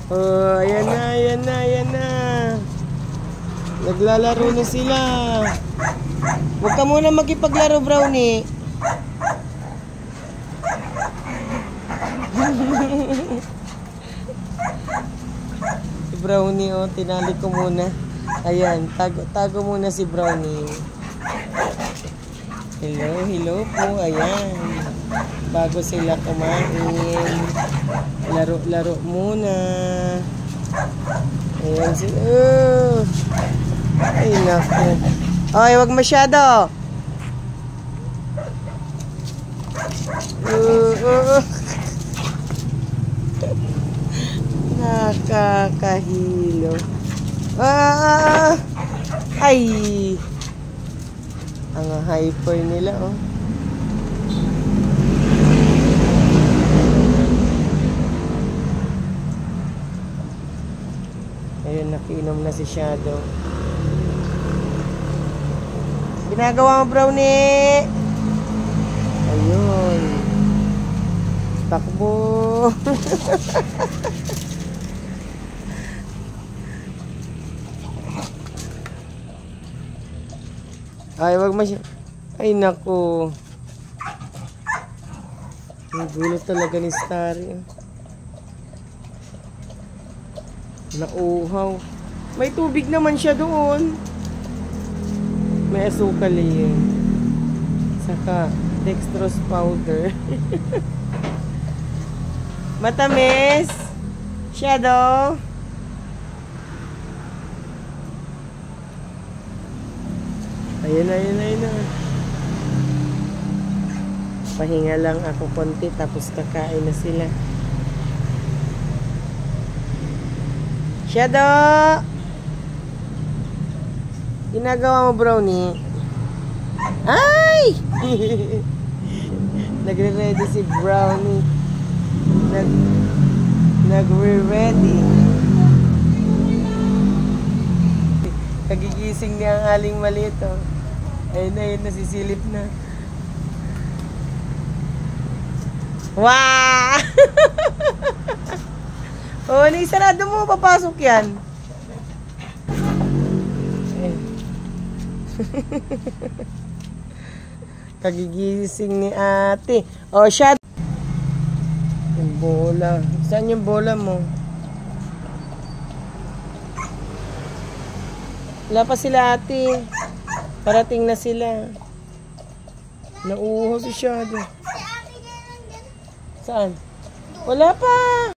Oh, ayan na, ayan na, ayan na. Naglalaro na sila. Huwag ka muna makipaglaro, Brownie. Si Brownie, oh, tinali ko muna. Ayan, tago muna si Brownie. Hello, hello po, ayan. Bago sila kumain. Laro-laro muna. Ayan sila. Ay, naku. Ay, wag masyado. Nakakahilo. Ay. Ang hyper nila, oh. Ayun, nakiinom na si Shadow. Ginagawa mo, Brownie? Ayun. Takbo. Ay, wag masya. Ay, naku. Ang gulo talaga ni Starry. Nauhaw. May tubig naman siya doon. May asukal eh. Saka dextrose powder. Matamis. Shadow. Ayun, ayun, ayun. Pahinga lang ako konti tapos kakain na sila. Shadow! Ginagawa mo, Brownie? Ay! Nagre-ready si Brownie. Nagre-ready. Kagigising niya ang aling maliit, oh. Ayun na, yun, nasisilip na. Wow! Oh, naisarado mo, papasok yan. Kagigising ni ate. Oh, shot. Yung bola. Saan yung bola mo? Wala pa sila ate. Parating na sila. Nauuhaw si Shadow. Saan? Wala pa.